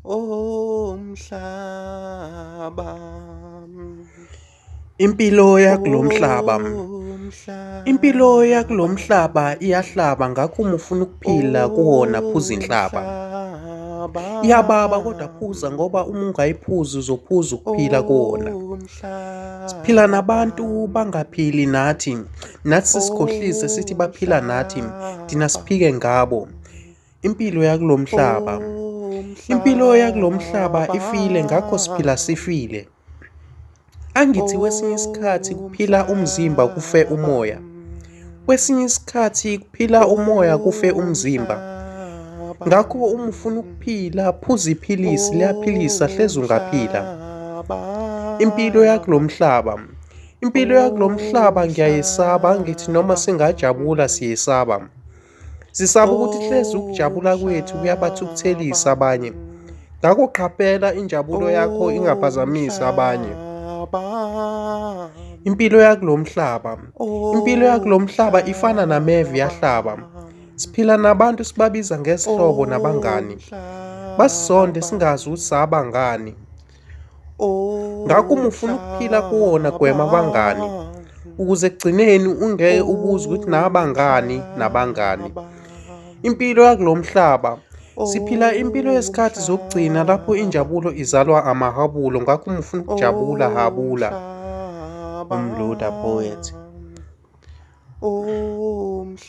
Umhlaba, Impilo yakulomhlaba. Impilo umhlaba, yakulomhlaba iyahlaba ngakho uma ufuna ukuphila kuwona phuza inhlaba. umhlaba, Iyababa kodwa phuza ngoba uma ungayiphuzi uzophuza ukuphila kuwona. Siphila nabantu umhlaba, bangaphili nathi sesikhohlise sithi baphila nathi, thina siphike ngabo. Impilo yakulomhlaba. Impilo yakulomhlaba ifile ngakho siphila sifile. Angithi kwesinye isikhathi kuphila umzimba kufe umoya. Kwesinye isikhathi kuphila umoya kufe umzimba. Ngakho uma ufuna ukuphila phuza iphilisi liyaphilisa hlezi ungaphila. Impilo yakulomhlaba. Impilo yakulomhlaba ngiyayesaba ngithi noma singajabula siyesaba. Sisaba ukuthi hlezi ukujabula kwethu kuyabathukuthelisa abanye. Ngakho qaphela injabulo yakho ingaphazamisi abanye. Impilo yakulomhlaba. Impilo yakulomhlaba ifana nameva iyahlaba. Siphila nabantu sibabiza ngesihlobo nabangani. Basizonde singazi ukuthi sabangani. Ngakho uma ufuna ukuphila kuwona gwema abangani. Ukuze ekugcineni ungeke ubuze ukuthi nabangani nabangani. Impilo yakulomhlaba. Siphila impilo yesikhathi zokugcina lapho injabulo izalwa amahabulo ngakho uma ufuna ukujabula habula. Umloda poet. Umhlaba.